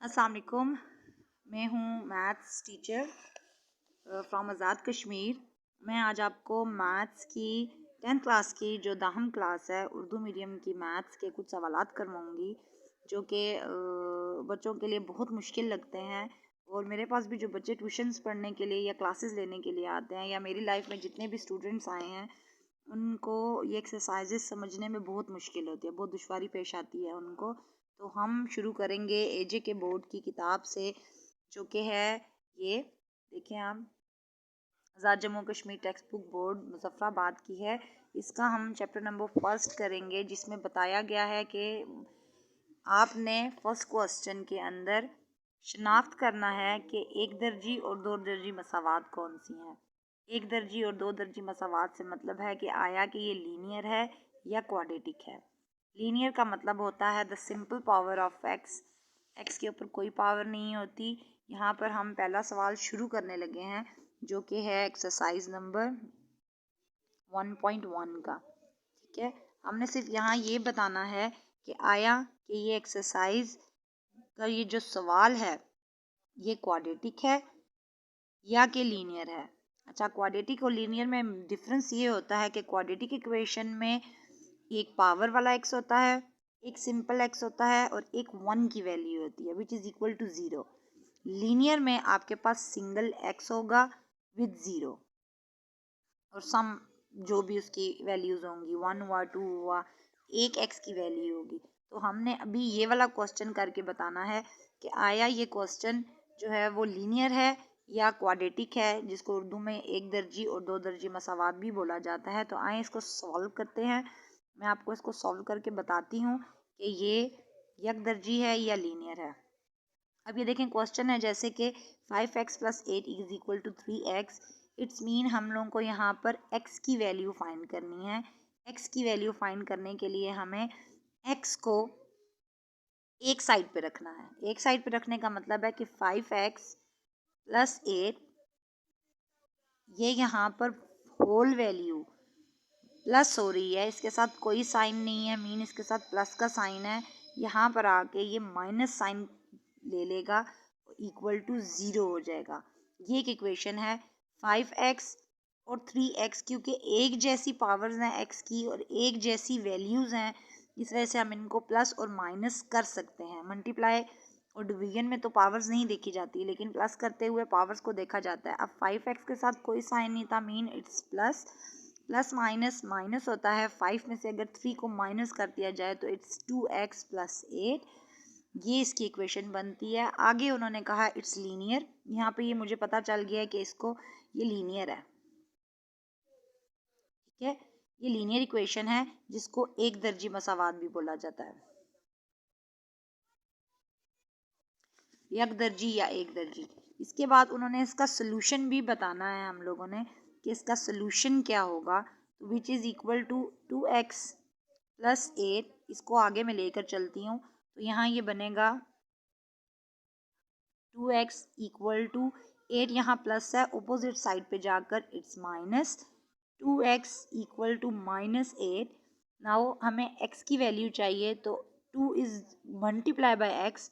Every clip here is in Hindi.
अस्सलाम वालेकुम। मैं हूँ maths teacher from Azad Kashmir. मैं आज आपको मैथ्स की 10th क्लास की जो दाहम क्लास है उर्दू मीडियम की मैथ्स के कुछ सवालात करवाऊँगी जो कि बच्चों के लिए बहुत मुश्किल लगते हैं। और मेरे पास भी जो बच्चे ट्यूशन्स पढ़ने के लिए या क्लासेस लेने के लिए आते हैं या मेरी लाइफ में जितने भी स्टूडेंट्स आए हैं उनको ये एक्सरसाइजेस समझने में बहुत मुश्किल होती है, बहुत दुश्वारी पेश आती है उनको। तो हम शुरू करेंगे एजे के बोर्ड की किताब से जो कि है ये देखें आप, Azad Jammu Kashmir text book board Muzaffarabad की है। इसका हम चैप्टर नंबर फर्स्ट करेंगे जिसमें बताया गया है कि आपने फर्स्ट क्वेश्चन के अंदर शनाख्त करना है कि एक दर्जी और दो दर्जी मसावात कौन सी हैं। एक दर्जी और दो दर्जी मसावात से मतलब है कि आया कि ये लीनियर है या क्वाड्रेटिक है। लीनियर का मतलब होता है the simple power of x, x के ऊपर कोई पावर नहीं होती। यहाँ पर हम पहला सवाल शुरू करने लगे हैं जो कि है एक्सरसाइज नंबर 1.1 का। ठीक है, हमने सिर्फ यहाँ ये बताना है कि आया कि ये एक्सरसाइज का ये जो सवाल है ये क्वाड्रेटिक है या कि लीनियर है। अच्छा, क्वाड्रेटिक और लीनियर में डिफरेंस ये होता है कि क्वाड्रेटिक इक्वेशन में एक पावर वाला एक्स होता है, एक सिंपल एक्स होता है और एक 1 की वैल्यू होती है which is equal to 0। Linear में आपके पास सिंगल एक्स होगा विद 0 और सम जो भी उसकी वैल्यूज़ होंगी, 1 हुआ, 2 हुआ, एक एक्स की वैल्यू होगी। तो हमने अभी ये वाला क्वेश्चन करके बताना है कि आया ये क्वेश्चन जो है वो लीनियर है या क्वाड्रेटिक है, जिसको उर्दू में एक दर्जी और दो दर्जी मसावात भी बोला जाता है। तो आए इसको सॉल्व करते हैं। मैं आपको इसको सॉल्व करके बताती हूँ कि ये एक दर्जी है या लीनियर है। अब ये देखें, क्वेश्चन है जैसे कि 5x + 8 is equal to 3x। It's mean हम लोगों को यहाँ पर x की वैल्यू फाइंड करनी है। x की वैल्यू फाइंड करने के लिए हमें x को एक साइड पे रखना है। एक साइड पे रखने का मतलब है कि 5x + 8 ये यहाँ पर होल वैल्यू प्लस हो रही है, इसके साथ कोई साइन नहीं है, मीन इसके साथ प्लस का साइन है। यहाँ पर आके ये माइनस साइन ले लेगा, इक्वल टू 0 हो जाएगा। ये एक इक्वेशन है। 5x और 3x क्योंकि एक जैसी पावर्स हैं x की और एक जैसी वैल्यूज़ हैं, इस वजह से हम इनको प्लस और माइनस कर सकते हैं। मल्टीप्लाई और डिवीजन में तो पावर्स नहीं देखी जाती, लेकिन प्लस करते हुए पावर्स को देखा जाता है। अब 5x के साथ कोई साइन नहीं था, mean it's plus. Plus minus minus होता है। 5 में से अगर 3 को माइनस कर दिया जाए तो इट्स 2x + 8। ये इसकी इक्वेशन बनती है। आगे उन्होंने कहा इट्स लीनियर। यहाँ पे ये मुझे पता चल गया है कि इसको ये लीनियर है। ठीक है, ये लीनियर इक्वेशन है जिसको एक दर्जी मसावात भी बोला जाता है, एक दर्जी या एक दर्जी। इसके बाद उन्होंने इसका सोल्यूशन भी बताना है हम लोगों ने कि इसका सोल्यूशन क्या होगा, विच इज़ इक्वल टू 2x + 8। इसको आगे मैं लेकर चलती हूँ तो यहाँ ये बनेगा 2x = 8। यहाँ प्लस है, अपोजिट साइड पे जाकर इट्स माइनस। 2x = -8। नाउ हमें x की वैल्यू चाहिए तो 2 इज मल्टीप्लाई बाय x,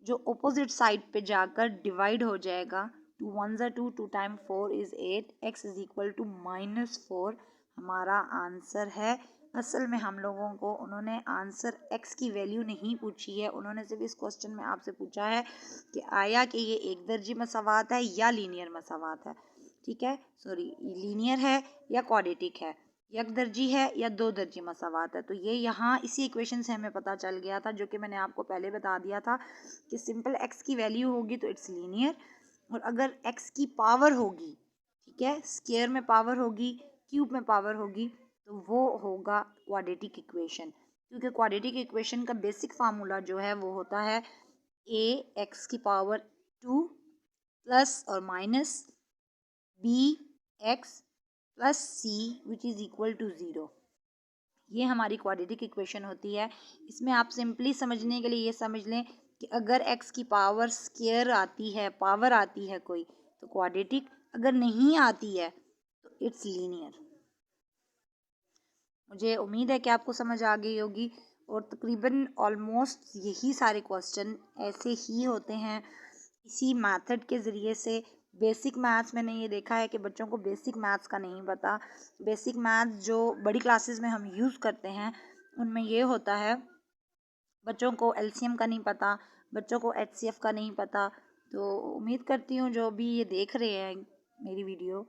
जो अपोजिट साइड पे जाकर डिवाइड हो जाएगा। 2 1 2, 2 टाइम 4 इज 8, x = -4 हमारा आंसर है। असल में हम लोगों को उन्होंने आंसर x की वैल्यू नहीं पूछी है, उन्होंने सिर्फ इस क्वेश्चन में आपसे पूछा है कि आया कि ये एक दर्जी मसावात है या लीनियर मसावात है। ठीक है, सॉरी, लीनियर है या क्वाड्रेटिक है, एक दर्जी है या दो दर्जी मसावात है। तो ये यहाँ इसी इक्वेशन से हमें पता चल गया था, जो कि मैंने आपको पहले बता दिया था कि सिंपल x की वैल्यू होगी तो इट्स लीनियर, और अगर x की पावर होगी, ठीक है, स्क्वायर में पावर होगी, क्यूब में पावर होगी, तो वो होगा क्वाड्रेटिक इक्वेशन। क्योंकि क्वाड्रेटिक इक्वेशन का बेसिक फार्मूला जो है वो होता है ax⁻² प्लस और minus bx + c which is equal to 0। ये हमारी क्वाड्रेटिक इक्वेशन होती है। इसमें आप सिंपली समझने के लिए ये समझ लें कि अगर x की पावर स्क्वायर आती है, पावर आती है कोई, तो क्वाड्रेटिक, अगर नहीं आती है तो इट्स लीनियर। मुझे उम्मीद है कि आपको समझ आ गई होगी। और तकरीबन ऑलमोस्ट यही सारे क्वेश्चन ऐसे ही होते हैं। इसी मेथड के ज़रिए से बेसिक मैथ्स मैंने ये देखा है कि बच्चों को बेसिक मैथ्स का नहीं पता। बेसिक मैथ्स जो बड़ी क्लासेस में हम यूज़ करते हैं उनमें ये होता है, बच्चों को एलसीएम का नहीं पता, बच्चों को एचसीएफ का नहीं पता। तो उम्मीद करती हूँ जो भी ये देख रहे हैं मेरी वीडियो,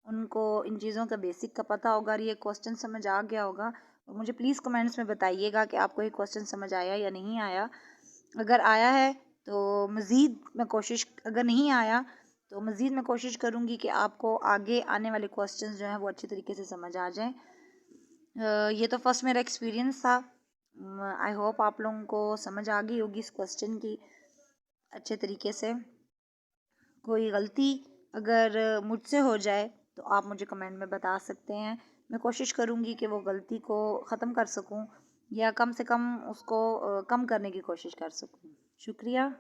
उनको इन चीज़ों का बेसिक का पता होगा और ये क्वेश्चन समझ आ गया होगा। और मुझे प्लीज़ कमेंट्स में बताइएगा कि आपको ये क्वेश्चन समझ आया या नहीं आया। अगर आया है तो मज़ीद मैं कोशिश, अगर नहीं आया तो मज़ीद मैं कोशिश करूँगी कि आपको आगे आने वाले क्वेश्चंस जो हैं वो अच्छी तरीके से समझ आ जाएं। ये तो फर्स्ट मेरा एक्सपीरियंस था। आई होप आप लोगों को समझ आ गई होगी इस क्वेश्चन की अच्छे तरीके से। कोई गलती अगर मुझसे हो जाए तो आप मुझे कमेंट में बता सकते हैं। मैं कोशिश करूँगी कि वो गलती को ख़त्म कर सकूँ या कम से कम उसको कम करने की कोशिश कर सकूँ। शुक्रिया।